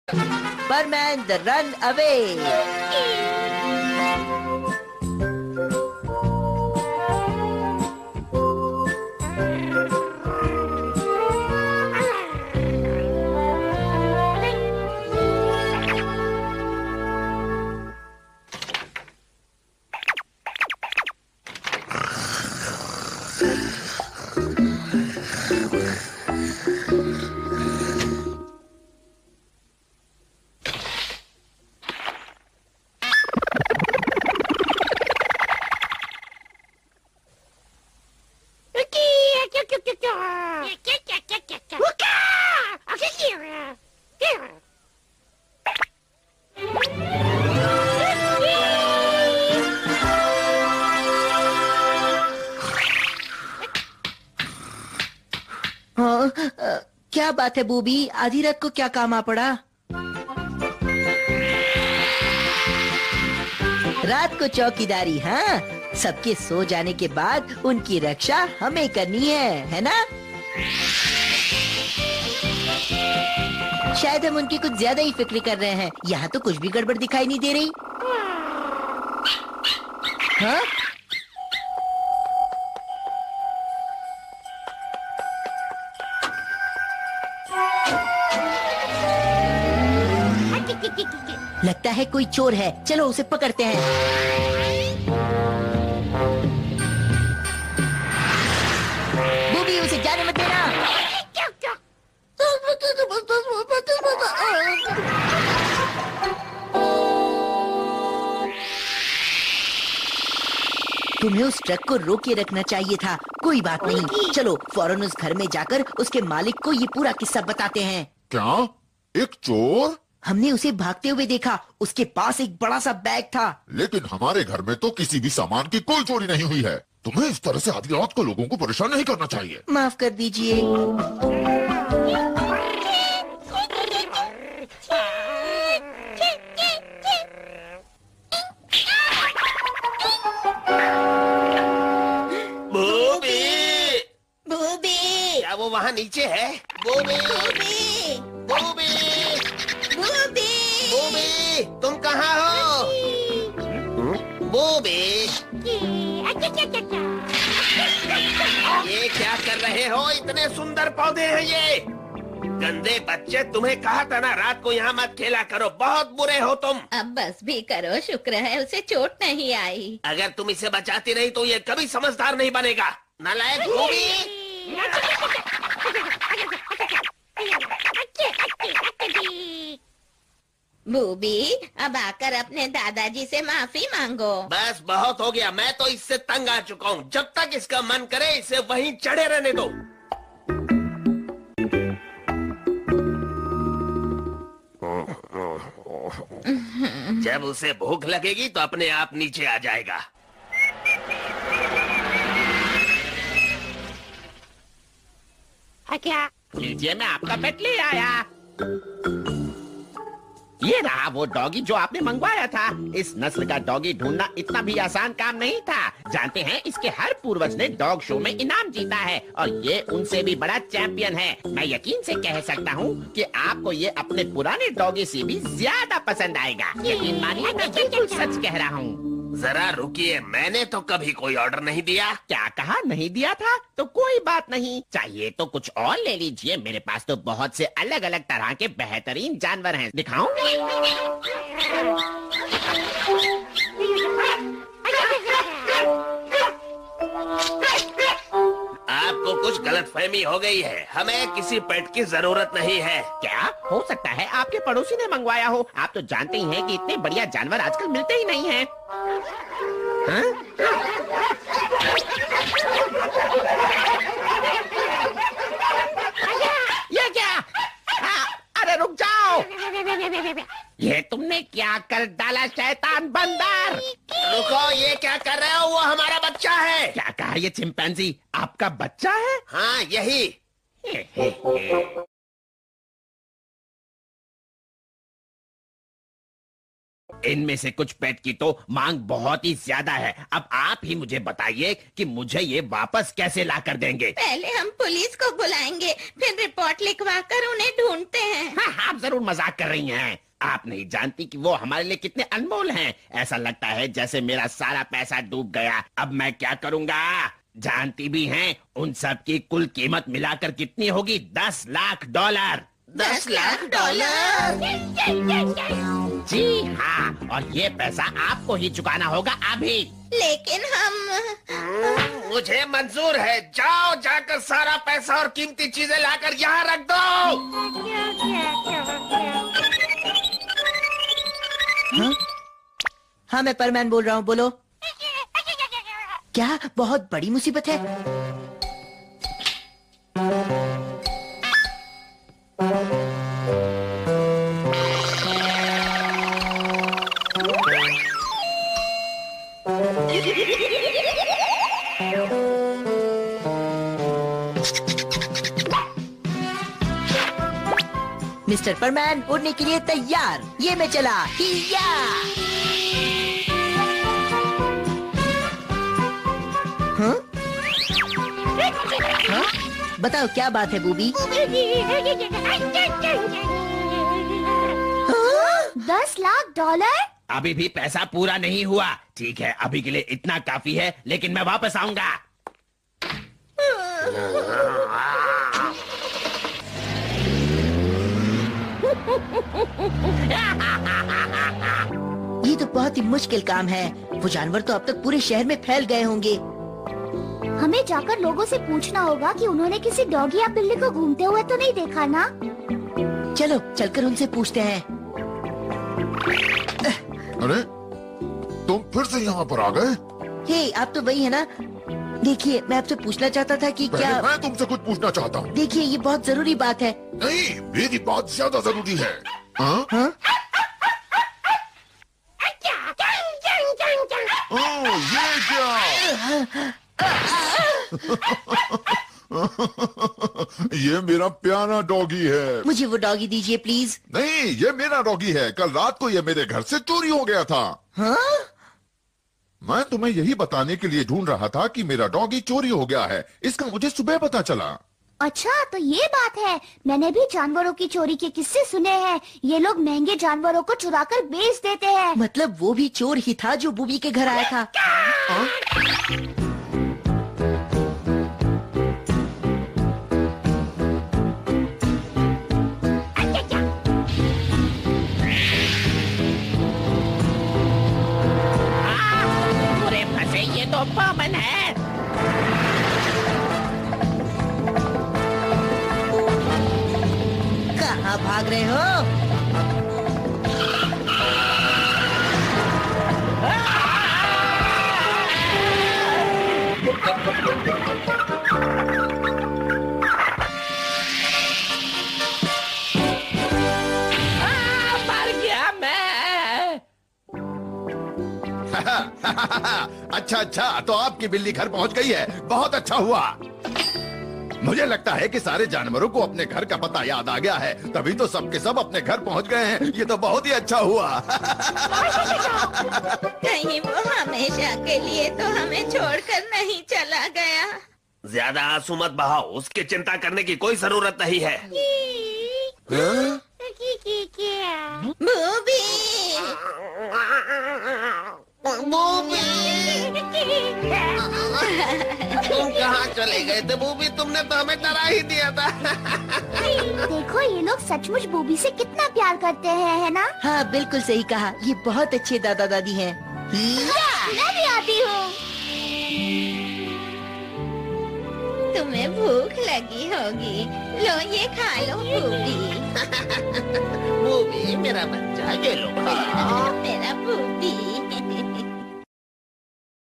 Superman the Runaway. क्या बात है बूबी, आधी रात को क्या काम आ पड़ा? रात को चौकीदारी, हाँ? सबके सो जाने के बाद उनकी रक्षा हमें करनी है ना? शायद हम उनकी कुछ ज्यादा ही फिक्र कर रहे हैं। यहाँ तो कुछ भी गड़बड़ दिखाई नहीं दे रही। हाँ? लगता है कोई चोर है, चलो उसे पकड़ते हैं। बूबी, उसे जाने मत देना। तुम्हें उस ट्रक को रोके रखना चाहिए था। कोई बात नहीं, चलो फौरन उस घर में जाकर उसके मालिक को ये पूरा किस्सा बताते हैं। क्या? एक चोर? हमने उसे भागते हुए देखा। उसके पास एक बड़ा सा बैग था। लेकिन हमारे घर में तो किसी भी सामान की कोई चोरी नहीं हुई है। तुम्हें इस तरह से आधी रात को लोगों को परेशान नहीं करना चाहिए। माफ कर दीजिए। बूबी! बूबी! क्या वो वहाँ नीचे है? Booby! Booby! Booby! Booby! Booby! तुम कहाँ हो? बूबी! ये क्या कर रहे हो? इतने सुंदर पौधे हैं ये। गंदे बच्चे, तुम्हें कहा था ना रात को यहाँ मत खेला करो। बहुत बुरे हो तुम। अब बस भी करो, शुक्र है उसे चोट नहीं आई। अगर तुम इसे बचाती रही तो ये कभी समझदार नहीं बनेगा। नालायक बूबी! बूबी, अब आकर अपने दादाजी से माफी मांगो। बस बहुत हो गया, मैं तो इससे तंग आ चुका हूँ। जब तक इसका मन करे इसे वहीं चढ़े रहने दो। जब उसे भूख लगेगी तो अपने आप नीचे आ जाएगा। क्या? लीजिए, मैं आपका पेट ले आया। ये रहा वो डॉगी जो आपने मंगवाया था। इस नस्ल का डॉगी ढूंढना इतना भी आसान काम नहीं था। जानते हैं, इसके हर पूर्वज ने डॉग शो में इनाम जीता है और ये उनसे भी बड़ा चैंपियन है। मैं यकीन से कह सकता हूँ कि आपको ये अपने पुराने डॉगी से भी ज्यादा पसंद आएगा। यकीन मानिए, मैं बिल्कुल सच कह रहा हूँ। जरा रुकिए, मैंने तो कभी कोई ऑर्डर नहीं दिया। क्या कहा? नहीं दिया था? तो कोई बात नहीं, चाहिए तो कुछ और ले लीजिए। मेरे पास तो बहुत से अलग अलग तरह के बेहतरीन जानवर हैं। दिखाऊं? आपको कुछ गलतफहमी हो गई है। हमें किसी पेट की जरूरत नहीं है। क्या? हो सकता है आपके पड़ोसी ने मंगवाया हो। आप तो जानते ही हैं कि इतने बढ़िया जानवर आजकल मिलते ही नहीं हैं। हाँ? ये क्या? अरे रुक जाओ! ये तुमने क्या कर डाला शैतान बंदर? रुको, ये क्या कर रहे हो? वो हमारा बच्चा है। क्या कहा? ये चिंपैंजी आपका बच्चा है? हाँ, यही। इनमें से कुछ पेट की तो मांग बहुत ही ज्यादा है। अब आप ही मुझे बताइए कि मुझे ये वापस कैसे ला कर देंगे। पहले हम पुलिस को बुलाएंगे, फिर रिपोर्ट लिखवा कर उन्हें ढूंढते हैं। हाँ, आप जरूर मजाक कर रही हैं। आप नहीं जानती कि वो हमारे लिए कितने अनमोल हैं। ऐसा लगता है जैसे मेरा सारा पैसा डूब गया। अब मैं क्या करूँगा? जानती भी हैं उन सब की कुल कीमत मिलाकर कितनी होगी? 10 लाख डॉलर। 10 लाख डॉलर? जी हाँ, और ये पैसा आपको ही चुकाना होगा अभी। लेकिन हम मुझे मंजूर है। जाओ जाकर सारा पैसा और कीमती चीजें लाकर यहाँ रख दो। हाँ मैं परमैन बोल रहा हूँ, बोलो। क्या बहुत बड़ी मुसीबत है? मिस्टर परमैन उड़ने के लिए तैयार। ये मैं चला। हिया! हाँ? हाँ? बताओ क्या बात है बूबी? 10 लाख डॉलर? अभी भी पैसा पूरा नहीं हुआ। ठीक है, अभी के लिए इतना काफी है, लेकिन मैं वापस आऊंगा। ये तो बहुत ही मुश्किल काम है। वो जानवर तो अब तक पूरे शहर में फैल गए होंगे। हमें जाकर लोगों से पूछना होगा कि उन्होंने किसी डॉगी या बिल्ली को घूमते हुए तो नहीं देखा ना? चलो चलकर उनसे पूछते हैं। अरे तुम फिर से यहाँ पर आ गए? हे, आप तो वही है ना? देखिए, मैं आपसे पूछना चाहता था कि पहले क्या... मैं तुमसे कुछ पूछना चाहता हूँ। देखिए, ये बहुत जरूरी बात है। नहीं, मेरी बात ज्यादा जरूरी है। हाँ? हाँ? ओह, ये क्या? ये मेरा प्यारा डॉगी है। मुझे वो डॉगी दीजिए प्लीज। नहीं, ये मेरा डॉगी है। कल रात को ये मेरे घर से चोरी हो गया था। हाँ? मैं तुम्हें यही बताने के लिए ढूंढ रहा था कि मेरा डॉगी चोरी हो गया है। इसका मुझे सुबह पता चला। अच्छा, तो ये बात है। मैंने भी जानवरों की चोरी के किस्से सुने हैं। ये लोग महंगे जानवरों को चुराकर बेच देते हैं। मतलब वो भी चोर ही था जो बूबी के घर आया था। हाँ? पूरे फंसे, ये तो बमन है। कहाँ भाग रहे हो? मर गया मैं। अच्छा अच्छा, तो आपकी बिल्ली घर पहुंच गई है। बहुत अच्छा हुआ। मुझे लगता है कि सारे जानवरों को अपने घर का पता याद आ गया है, तभी तो सबके सब अपने घर पहुंच गए हैं। ये तो बहुत ही अच्छा हुआ। कहीं वो हमेशा के लिए तो हमें छोड़कर नहीं चला गया। ज्यादा आंसू मत बहाओ। उसकी चिंता करने की कोई जरूरत नहीं है। बूबी! तुम कहाँ चले गए थे बूबी? तुमने तो हमें डरा ही दिया था। देखो, ये लोग सचमुच बूबी से कितना प्यार करते हैं, है ना? हाँ बिल्कुल सही कहा। ये बहुत अच्छे दादा दादी हैं। मैं भी आती हूँ। तुम्हें भूख लगी होगी। लो ये खा लो बूबी। बूबी मेरा बच्चा, ये लो। मेरा बूबी।